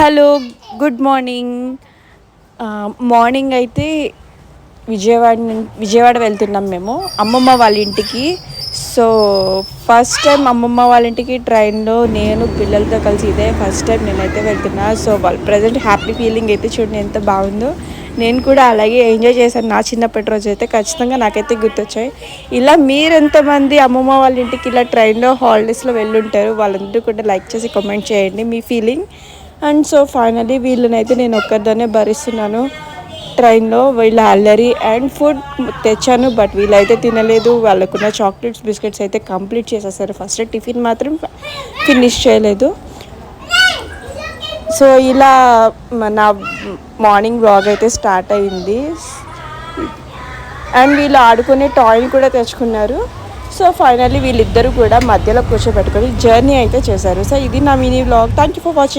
Hello, good morning. Morning అయితే విజయవాడ వెళ్తున్నాం మేము అమ్మమ్మ వాళ్ళ ఇంటికి. సో ఫస్ట్ టైం అమ్మమ్మ వాళ్ళ ఇంటికి ట్రైన్లో నేను పిల్లలతో కలిసి ఇదే ఫస్ట్ టైం నేనైతే వెళ్తున్నా. సో వాళ్ళు ప్రజెంట్ హ్యాపీ ఫీలింగ్ అయితే చూడండి ఎంత బాగుందో. నేను కూడా అలాగే ఎంజాయ్ చేశాను. నా చిన్నప్పటి రోజు అయితే ఖచ్చితంగా నాకైతే గుర్తొచ్చాయి. ఇలా మీరెంతమంది అమ్మమ్మ వాళ్ళ ఇంటికి ఇలా ట్రైన్లో హాలిడేస్లో వెళ్ళుంటారు? వాళ్ళందరూ కూడా లైక్ చేసి కామెంట్ చేయండి మీ ఫీలింగ్. అండ్ సో ఫైనలీ వీళ్ళనైతే నేను ఒక్కదాన్నే భరిస్తున్నాను ట్రైన్లో. వీళ్ళ అల్లరి అండ్ ఫుడ్ తెచ్చాను, బట్ వీళ్ళైతే తినలేదు. వాళ్ళకున్న చాక్లెట్స్ బిస్కెట్స్ అయితే కంప్లీట్ చేసేసారు. ఫస్ట్ టిఫిన్ మాత్రం ఫినిష్ చేయలేదు. సో ఇలా నా మార్నింగ్ వ్లాగ్ అయితే స్టార్ట్ అయింది. అండ్ వీళ్ళు ఆడుకునే టాయ్ని కూడా తెచ్చుకున్నారు. సో ఫైనల్లీ వీళ్ళిద్దరూ కూడా మధ్యలో కూర్చోబెట్టుకొని జర్నీ అయితే చేశారు. సో ఇది నా mini vlog. Thank you for watching.